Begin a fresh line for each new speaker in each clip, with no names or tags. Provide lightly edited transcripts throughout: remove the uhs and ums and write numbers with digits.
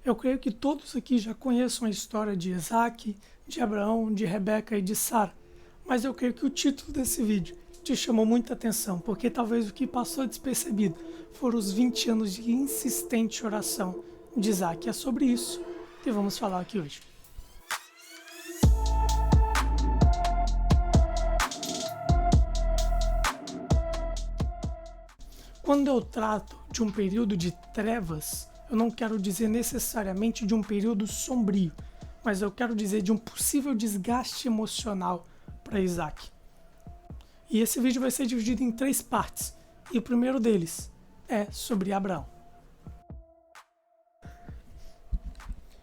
Eu creio que todos aqui já conheçam a história de Isaac, de Abraão, de Rebeca e de Sara, mas eu creio que o título desse vídeo te chamou muita atenção, porque talvez o que passou despercebido foram os 20 anos de insistente oração de Isaac. É sobre isso que vamos falar aqui hoje. Quando eu trato de um período de trevas, eu não quero dizer necessariamente de um período sombrio, mas eu quero dizer de um possível desgaste emocional para Isaac. E esse vídeo vai ser dividido em 3 partes, e o primeiro deles é sobre Abraão.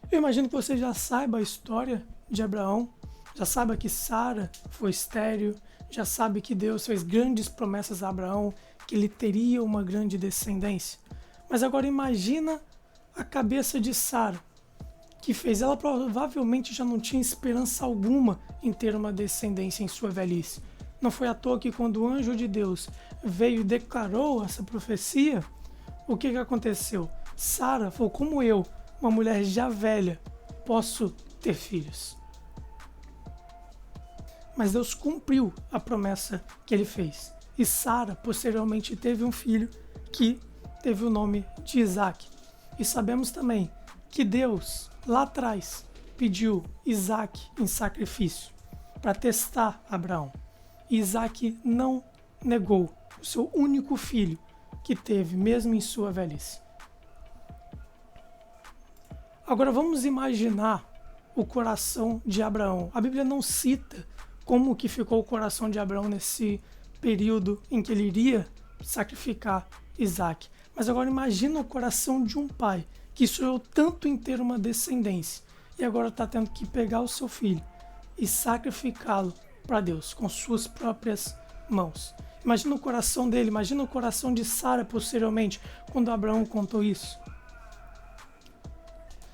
Eu imagino que você já saiba a história de Abraão, já saiba que Sara foi estéril, já sabe que Deus fez grandes promessas a Abraão, que ele teria uma grande descendência. Mas agora imagina a cabeça de Sara, que fez. Ela provavelmente já não tinha esperança alguma em ter uma descendência em sua velhice. Não foi à toa que quando o anjo de Deus veio e declarou essa profecia, o que aconteceu? Sara falou: como eu, uma mulher já velha, posso ter filhos? Mas Deus cumpriu a promessa que ele fez. E Sara posteriormente teve um filho que teve o nome de Isaac. E sabemos também que Deus, lá atrás, pediu Isaac em sacrifício para testar Abraão. E Isaac não negou o seu único filho que teve, mesmo em sua velhice. Agora vamos imaginar o coração de Abraão. A Bíblia não cita como que ficou o coração de Abraão nesse período em que ele iria sacrificar Isaac. Mas agora imagina o coração de um pai que sonhou tanto em ter uma descendência e agora está tendo que pegar o seu filho e sacrificá-lo para Deus com suas próprias mãos. Imagina o coração dele, imagina o coração de Sara posteriormente, quando Abraão contou isso.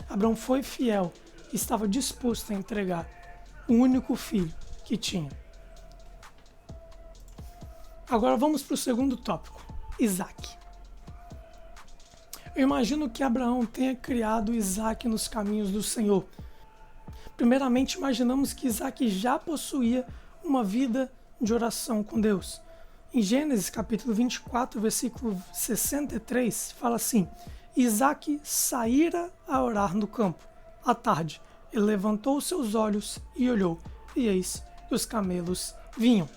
Abraão foi fiel e estava disposto a entregar o único filho que tinha. Agora vamos para o segundo tópico, Isaac. Eu imagino que Abraão tenha criado Isaac nos caminhos do Senhor. Primeiramente, imaginamos que Isaac já possuía uma vida de oração com Deus. Em Gênesis capítulo 24, versículo 63, fala assim: Isaac saíra a orar no campo. À tarde, ele levantou seus olhos e olhou, e eis que os camelos vinham.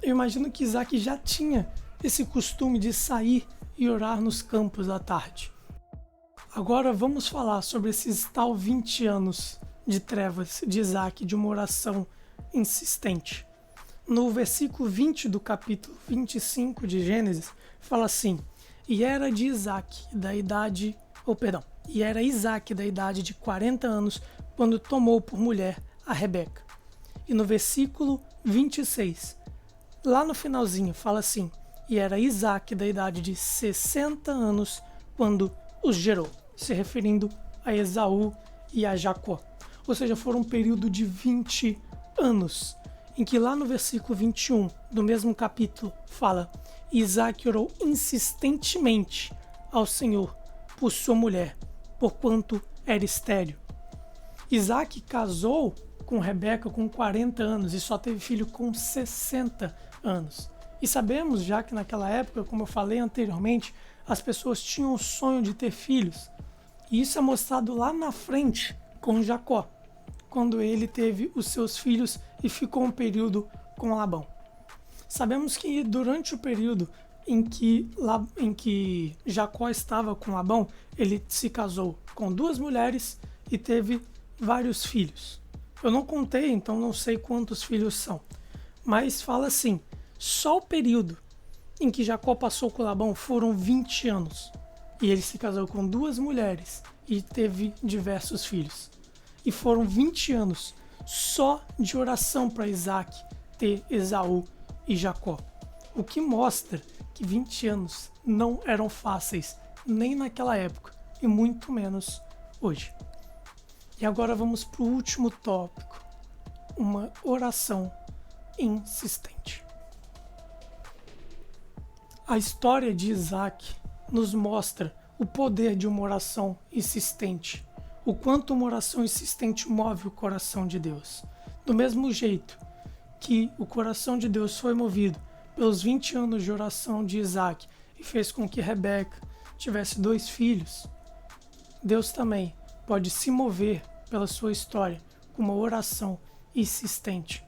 Eu imagino que Isaac já tinha esse costume de sair e orar nos campos à tarde. Agora vamos falar sobre esses tal 20 anos de trevas de Isaac, de uma oração insistente. No versículo 20 do capítulo 25 de Gênesis, fala assim: E era Isaac da idade de 40 anos, quando tomou por mulher a Rebeca. E no versículo 26, lá no finalzinho, fala assim: E era Isaac da idade de 60 anos, quando os gerou, se referindo a Esaú e a Jacó. Ou seja, foram um período de 20 anos, em que lá no versículo 21 do mesmo capítulo fala: Isaac orou insistentemente ao Senhor por sua mulher, porquanto era estéril. Isaac casou com Rebeca com 40 anos e só teve filho com 60 anos. E sabemos já que naquela época, como eu falei anteriormente, as pessoas tinham o sonho de ter filhos. E isso é mostrado lá na frente com Jacó, quando ele teve os seus filhos e ficou um período com Labão. Sabemos que durante o período em que Jacó estava com Labão, ele se casou com 2 mulheres e teve vários filhos. Eu não contei, então não sei quantos filhos são. Mas fala assim: só o período em que Jacó passou com Labão foram 20 anos. E ele se casou com 2 mulheres e teve diversos filhos. E foram 20 anos só de oração para Isaac ter Esaú e Jacó. O que mostra que 20 anos não eram fáceis, nem naquela época, e muito menos hoje. E agora vamos para o último tópico, uma oração insistente. A história de Isaac nos mostra o poder de uma oração insistente. o quanto uma oração insistente move o coração de Deus. Do mesmo jeito que o coração de Deus foi movido pelos 20 anos de oração de Isaac e fez com que Rebeca tivesse 2 filhos, Deus também pode se mover pela sua história com uma oração insistente.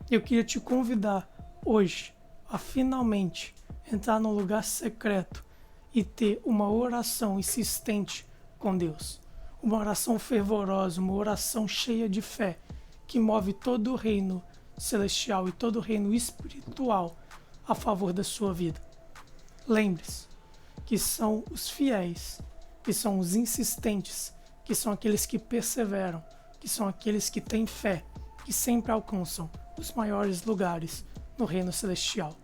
Eu queria te convidar hoje a finalmente entrar num lugar secreto e ter uma oração insistente com Deus. Uma oração fervorosa, uma oração cheia de fé, que move todo o reino celestial e todo o reino espiritual a favor da sua vida. Lembre-se que são os fiéis, que são os insistentes, que são aqueles que perseveram, que são aqueles que têm fé, que sempre alcançam os maiores lugares no reino celestial,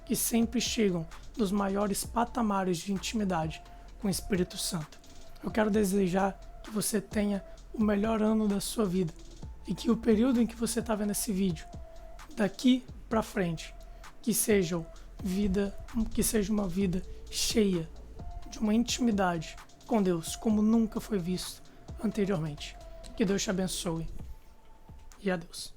que sempre chegam nos maiores patamares de intimidade com o Espírito Santo. Eu quero desejar que você tenha o melhor ano da sua vida e que o período em que você está vendo esse vídeo, daqui para frente, que seja uma vida cheia de uma intimidade com Deus como nunca foi visto anteriormente. Que Deus te abençoe e adeus.